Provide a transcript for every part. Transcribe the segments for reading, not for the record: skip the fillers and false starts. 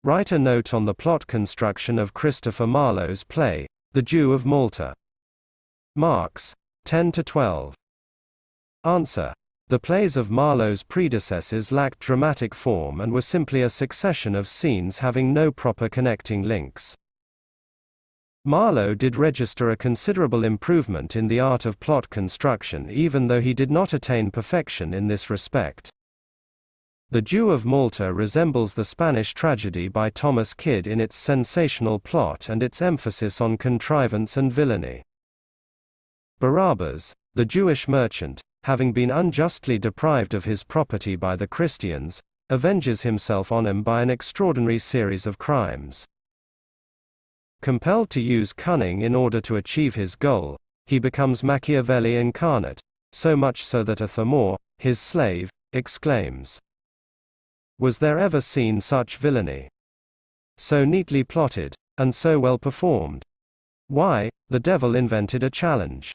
Write a note on the plot construction of Christopher Marlowe's play, The Jew of Malta. Marks: 10 to 12. Answer: the plays of Marlowe's predecessors lacked dramatic form and were simply a succession of scenes having no proper connecting links. Marlowe did register a considerable improvement in the art of plot construction, even though he did not attain perfection in this respect. The Jew of Malta resembles the Spanish tragedy by Thomas Kyd in its sensational plot and its emphasis on contrivance and villainy. Barabbas, the Jewish merchant, having been unjustly deprived of his property by the Christians, avenges himself on them by an extraordinary series of crimes. Compelled to use cunning in order to achieve his goal, he becomes Machiavelli incarnate, so much so that Ithamore, his slave, exclaims, "Was there ever seen such villainy? So neatly plotted, and so well performed? Why, the devil invented a challenge.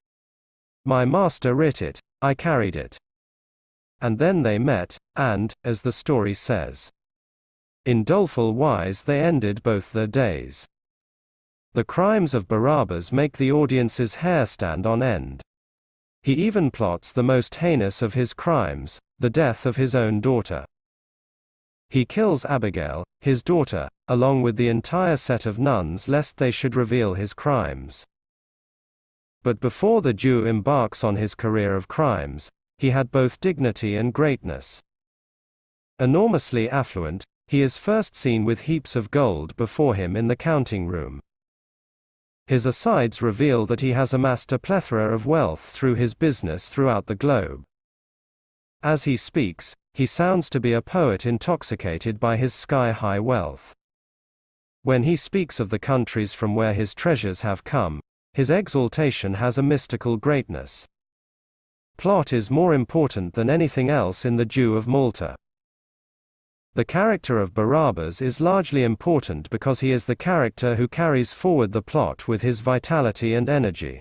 My master writ it, I carried it." And then they met, and, as the story says, in doleful wise they ended both their days. The crimes of Barabbas make the audience's hair stand on end. He even plots the most heinous of his crimes, the death of his own daughter. He kills Abigail, his daughter, along with the entire set of nuns lest they should reveal his crimes. But before the Jew embarks on his career of crimes, he had both dignity and greatness. Enormously affluent, he is first seen with heaps of gold before him in the counting room. His asides reveal that he has amassed a plethora of wealth through his business throughout the globe. As he speaks, he sounds to be a poet intoxicated by his sky-high wealth. When he speaks of the countries from where his treasures have come, his exaltation has a mystical greatness. Plot is more important than anything else in The Jew of Malta. The character of Barabbas is largely important because he is the character who carries forward the plot with his vitality and energy.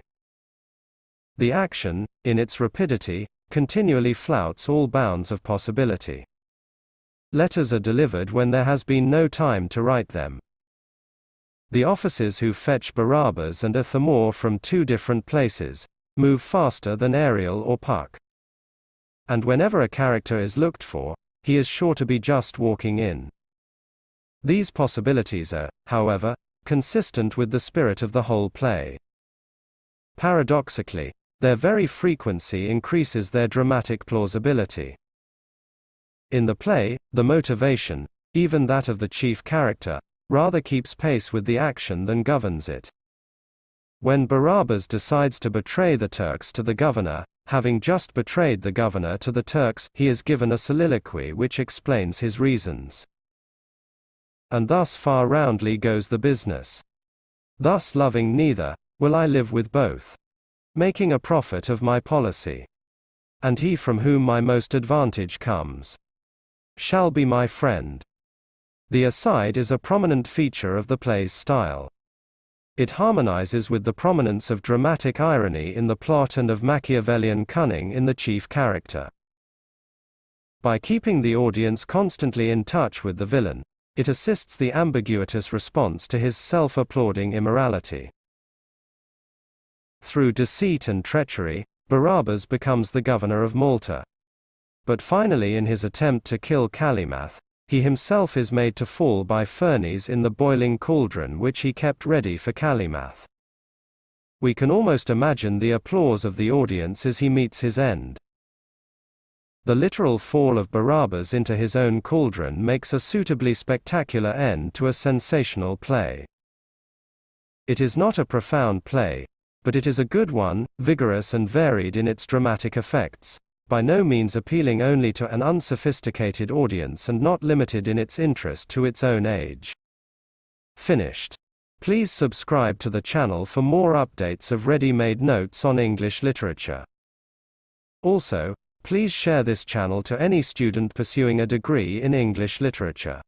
The action, in its rapidity, continually flouts all bounds of possibility. Letters are delivered when there has been no time to write them. The officers who fetch Barabbas and Ithamore from two different places move faster than Ariel or Puck. And whenever a character is looked for, he is sure to be just walking in. These possibilities are, however, consistent with the spirit of the whole play. Paradoxically, their very frequency increases their dramatic plausibility. In the play, the motivation, even that of the chief character, rather keeps pace with the action than governs it. When Barabbas decides to betray the Turks to the governor, having just betrayed the governor to the Turks, he is given a soliloquy which explains his reasons. And thus far roundly goes the business. Thus loving neither, will I live with both, making a profit of my policy. And he from whom my most advantage comes, shall be my friend. The aside is a prominent feature of the play's style. It harmonizes with the prominence of dramatic irony in the plot and of Machiavellian cunning in the chief character. By keeping the audience constantly in touch with the villain, it assists the ambiguous response to his self-applauding immorality. Through deceit and treachery, Barabbas becomes the governor of Malta. But finally, in his attempt to kill Calymath, he himself is made to fall by Fernes in the boiling cauldron which he kept ready for Calymath. We can almost imagine the applause of the audience as he meets his end. The literal fall of Barabbas into his own cauldron makes a suitably spectacular end to a sensational play. It is not a profound play, but it is a good one, vigorous and varied in its dramatic effects, by no means appealing only to an unsophisticated audience and not limited in its interest to its own age. Finished. Please subscribe to the channel for more updates of ready-made notes on English literature. Also, please share this channel to any student pursuing a degree in English literature.